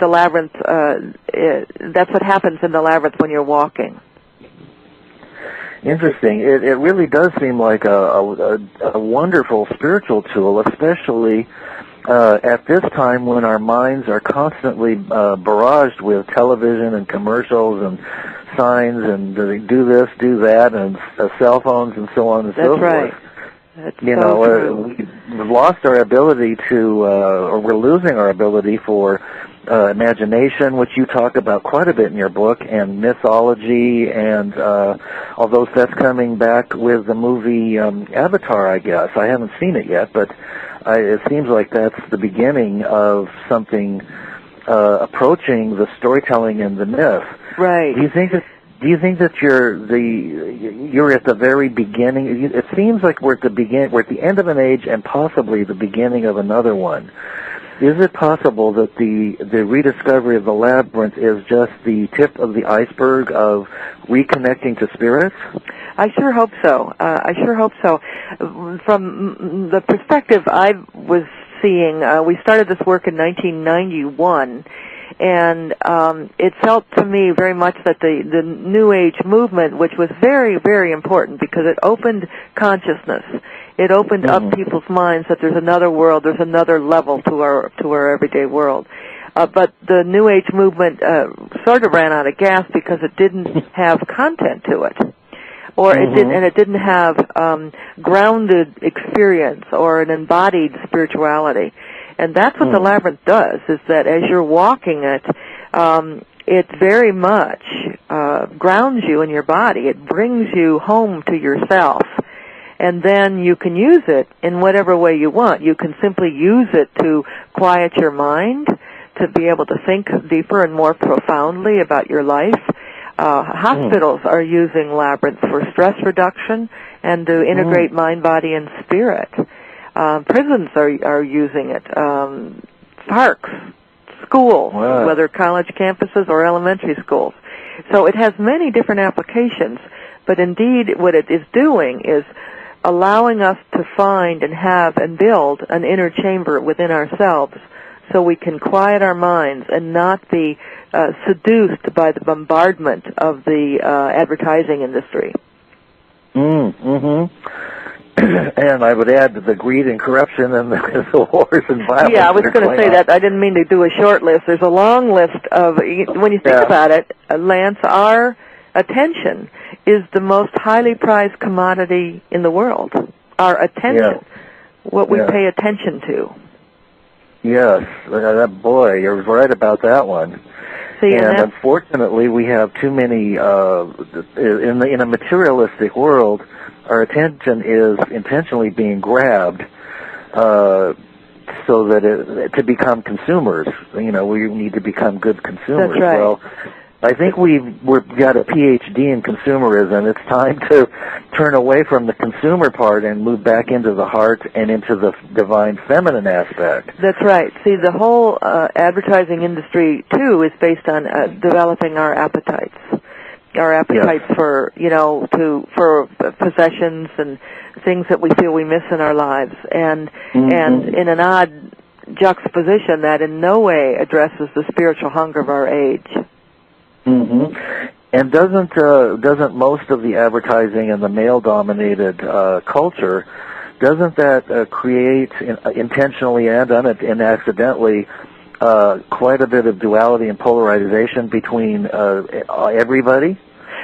the labyrinth, that's what happens in the labyrinth when you're walking. Interesting. It really does seem like a wonderful spiritual tool, especially at this time when our minds are constantly barraged with television and commercials and signs and do this, do that, and cell phones and so on and so forth. That's right. That's We've lost our ability to, or we're losing our ability for imagination, which you talk about quite a bit in your book, and mythology, and although that's coming back with the movie Avatar, I guess. I haven't seen it yet, but it seems like that's the beginning of something approaching the storytelling and the myth. Right. Do you think that you're at the very beginning? It seems like we're at the end of an age and possibly the beginning of another one. Is it possible that the rediscovery of the labyrinth is just the tip of the iceberg of reconnecting to spirits? I sure hope so. From the perspective I was seeing, we started this work in 1991, and it felt to me very much that the New Age movement, which was very, very important because it opened consciousness. It opened up people's minds that there's another world, there's another level to our everyday world. But the New Age movement sort of ran out of gas because it didn't have content to it, or it didn't have grounded experience or an embodied spirituality. And that's what the labyrinth does, is that as you're walking it, it very much grounds you in your body. It brings you home to yourself. And then you can use it in whatever way you want. You can simply use it to quiet your mind, to be able to think deeper and more profoundly about your life. Hospitals are using labyrinth for stress reduction and to integrate mind, body, and spirit. Prisons are using it. Parks, schools, whether college campuses or elementary schools. So it has many different applications. But indeed, what it is doing is allowing us to find and have and build an inner chamber within ourselves so we can quiet our minds and not be seduced by the bombardment of the advertising industry. And I would add the greed and corruption and the wars and violence. Yeah, I was going to say that. I didn't mean to do a short list. There's a long list of, when you think about it, Lance, our attention is the most highly prized commodity in the world. Our attention, what we pay attention to. Yes, boy, you're right about that one. See, and unfortunately, we have too many, in a materialistic world, our attention is intentionally being grabbed so that to become consumers. We need to become good consumers. That's right. Well, I think we've got a PhD in consumerism. It's time to turn away from the consumer part and move back into the heart and into the divine feminine aspect. That's right. See, the whole advertising industry, too, is based on developing our appetites. Our appetites for, for possessions and things that we feel we miss in our lives. And in an odd juxtaposition that in no way addresses the spiritual hunger of our age. And doesn't most of the advertising in the male-dominated culture, doesn't that create intentionally and accidentally quite a bit of duality and polarization between everybody?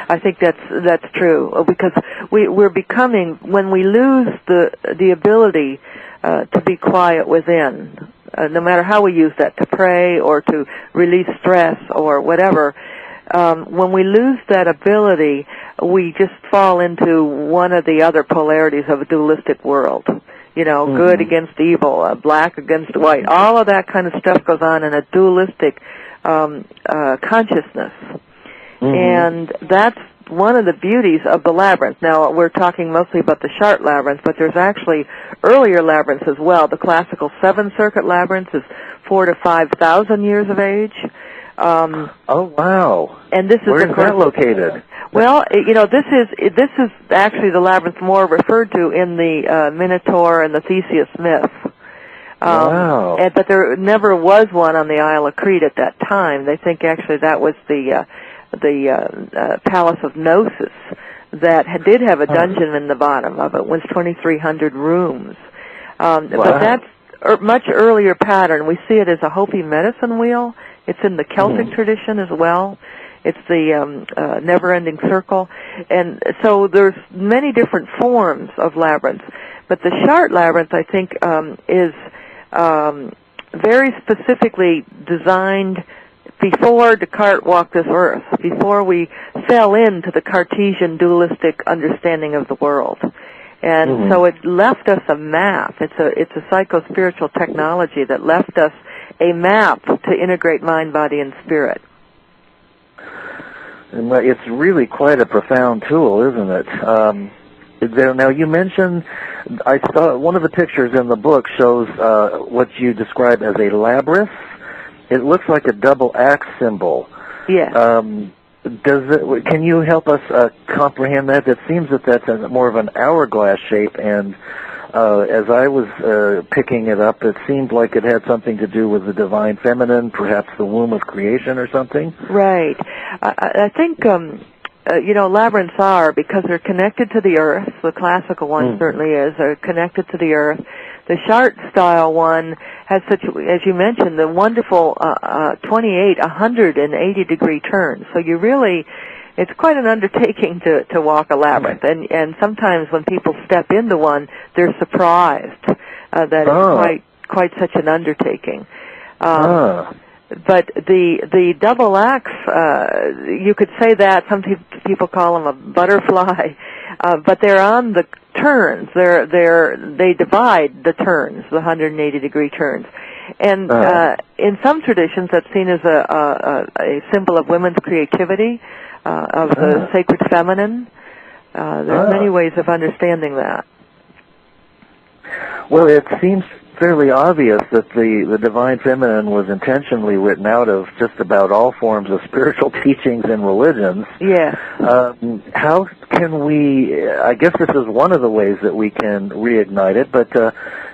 I think that's true, because we're becoming, when we lose the ability to be quiet within, no matter how we use that, to pray or to release stress or whatever. When we lose that ability, we just fall into one of the other polarities of a dualistic world. Good against evil, black against white. All of that kind of stuff goes on in a dualistic consciousness. And that's one of the beauties of the labyrinth. Now, we're talking mostly about the Chartres Labyrinth, but there's actually earlier labyrinths as well. The classical 7-circuit labyrinth is 4,000 to 5,000 years of age. Oh, wow. And this is Where is that located? Well, this is actually the labyrinth more referred to in the Minotaur and the Theseus myth. Wow. But there never was one on the Isle of Crete at that time. They think actually that was the Palace of Gnosis that did have a dungeon in the bottom of it. It was 2,300 rooms. Wow. But that's a much earlier pattern. We see it as a Hopi medicine wheel. It's in the Celtic tradition as well. It's the never-ending circle. And so there's many different forms of labyrinths. But the Chartres Labyrinth, I think, is very specifically designed before Descartes walked this earth, before we fell into the Cartesian dualistic understanding of the world. And so it left us a map. It's a psycho-spiritual technology that left us a map to integrate mind, body, and spirit. And it's really quite a profound tool, isn't it? Now, you mentioned, I saw one of the pictures in the book shows what you describe as a labyrinth. It looks like a double axe symbol. Yes. Can you help us comprehend that? It seems that that's more of an hourglass shape, and as I was picking it up, it seemed like it had something to do with the divine feminine, perhaps the womb of creation or something. Right. I think, labyrinths are, because they're connected to the earth, the classical one certainly is, they're connected to the earth. The Chartres-style one has such, as you mentioned, the wonderful 180-degree turns. So you really, it's quite an undertaking to walk a labyrinth. And sometimes when people step into one, they're surprised that it's quite such an undertaking. But the double axe, you could say that. Some people call them a butterfly, but they're on the turns. They divide the turns, the 180-degree turns. And in some traditions, that's seen as a symbol of women's creativity, of the sacred feminine. There's many ways of understanding that. Well, it seems fairly obvious that the divine feminine was intentionally written out of just about all forms of spiritual teachings and religions. Yeah. How can we, I guess this is one of the ways that we can reignite it, but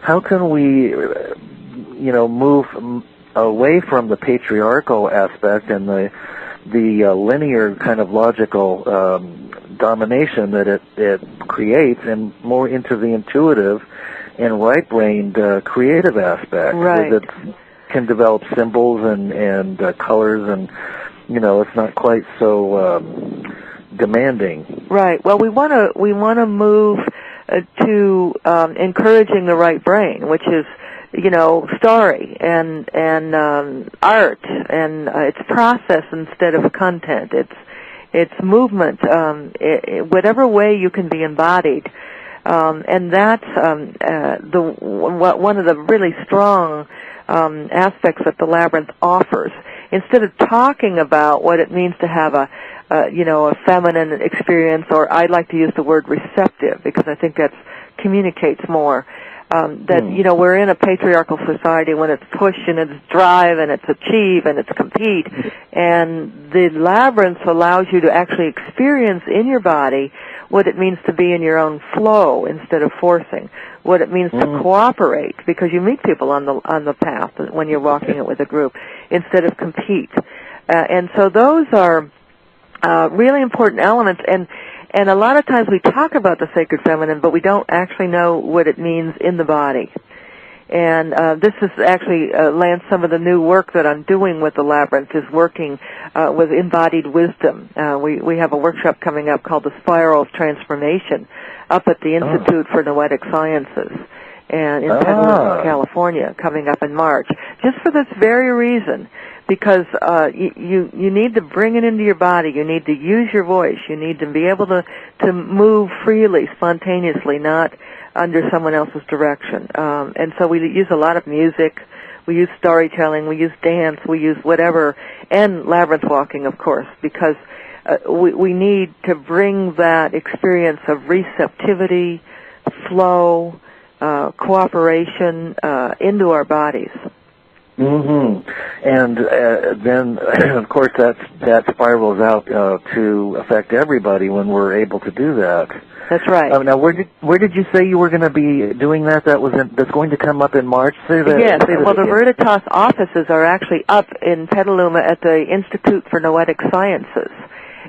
how can we, move away from the patriarchal aspect and the linear kind of logical domination that it creates, and more into the intuitive and right-brained creative aspect that can develop symbols and colors, and it's not quite so demanding. Right. Well, we want to move to encouraging the right brain, which is story and art, and it's process instead of content. It's movement, whatever way you can be embodied. And that's one of the really strong aspects that the labyrinth offers. Instead of talking about what it means to have a feminine experience, or I'd like to use the word receptive because I think that communicates more. We're in a patriarchal society when it's push and it's drive and it's achieve and it's compete, and the labyrinth allows you to actually experience in your body what it means to be in your own flow instead of forcing, what it means to cooperate, because you meet people on the path when you're walking it with a group, instead of compete. And so those are really important elements, and a lot of times we talk about the sacred feminine, but we don't actually know what it means in the body. And this is actually, Lance, some of the new work that I'm doing with the labyrinth is working with embodied wisdom. We have a workshop coming up called the Spiral of Transformation up at the Institute for Noetic Sciences and in Petaluma, California, coming up in March, just for this very reason. Because you need to bring it into your body. You need to use your voice. You need to be able to move freely, spontaneously, not under someone else's direction. And so we use a lot of music. We use storytelling. We use dance. We use whatever, and labyrinth walking, of course, because we need to bring that experience of receptivity, flow, cooperation into our bodies. Mm-hmm. And then, of course, that spirals out to affect everybody when we're able to do that. That's right. Now, where did you say you were going to be doing that? That's going to come up in March. Yes. Well, the Veritas offices are actually up in Petaluma at the Institute for Noetic Sciences.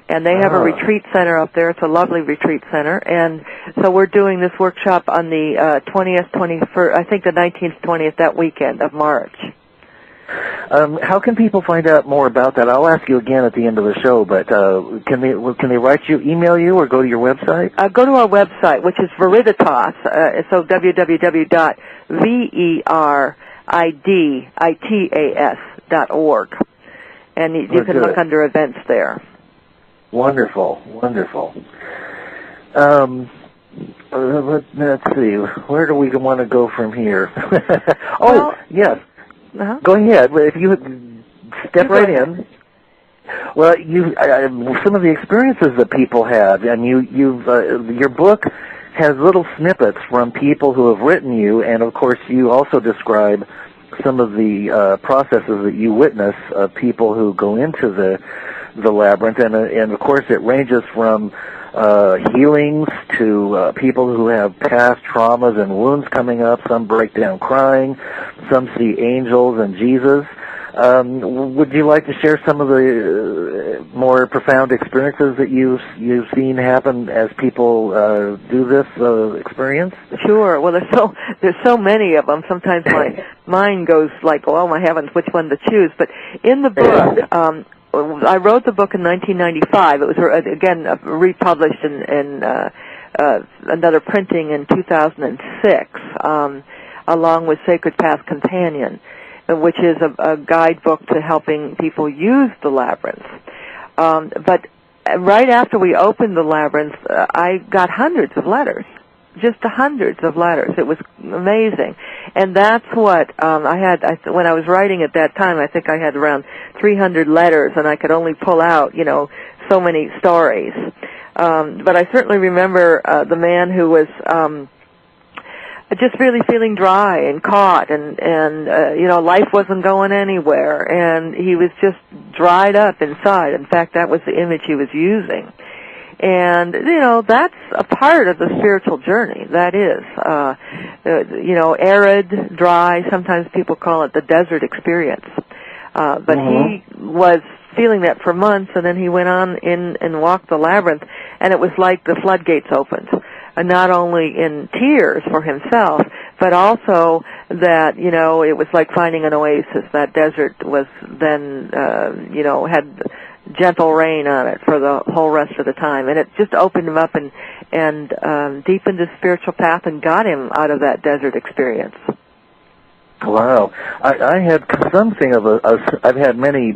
And they have a retreat center up there. It's a lovely retreat center. And so we're doing this workshop on the 20th, 21st, I think the 19th, 20th, that weekend of March. How can people find out more about that? I'll ask you again at the end of the show, but can they write you, email you, or go to your website? Go to our website, which is Veriditas, so www.veriditas.org. And you can look under events there. Wonderful, wonderful. Let's see. Where do we want to go from here? Yes. Uh-huh. Go ahead. If you step right in. Well, some of the experiences that people have, and your book has little snippets from people who have written you, and of course you also describe some of the processes that you witness of people who go into the labyrinth, and of course it ranges from healings to people who have past traumas and wounds coming up. Some break down crying. Some see angels and Jesus. Would you like to share some of the more profound experiences that you've seen happen as people do this experience? Sure. Well, there's so many of them. Sometimes my mind goes like, oh my heavens, which one to choose? But in the book, I wrote the book in 1995. It was again republished in another printing in 2006, along with Sacred Path Companion, which is a guidebook to helping people use the labyrinth. But right after we opened the labyrinth, I got hundreds of letters. Just hundreds of letters. It was amazing. And that's what I had, when I was writing at that time, I think I had around 300 letters, and I could only pull out, so many stories. But I certainly remember the man who was just really feeling dry and caught, and life wasn't going anywhere, and he was just dried up inside. In fact, that was the image he was using. And, that's a part of the spiritual journey. That is, arid, dry. Sometimes people call it the desert experience. But he was feeling that for months, and then he went on in and walked the labyrinth, and it was like the floodgates opened. And not only in tears for himself, but also that, it was like finding an oasis. That desert was then, had gentle rain on it for the whole rest of the time, and it just opened him up and deepened his spiritual path and got him out of that desert experience. Wow, I had something of I've had many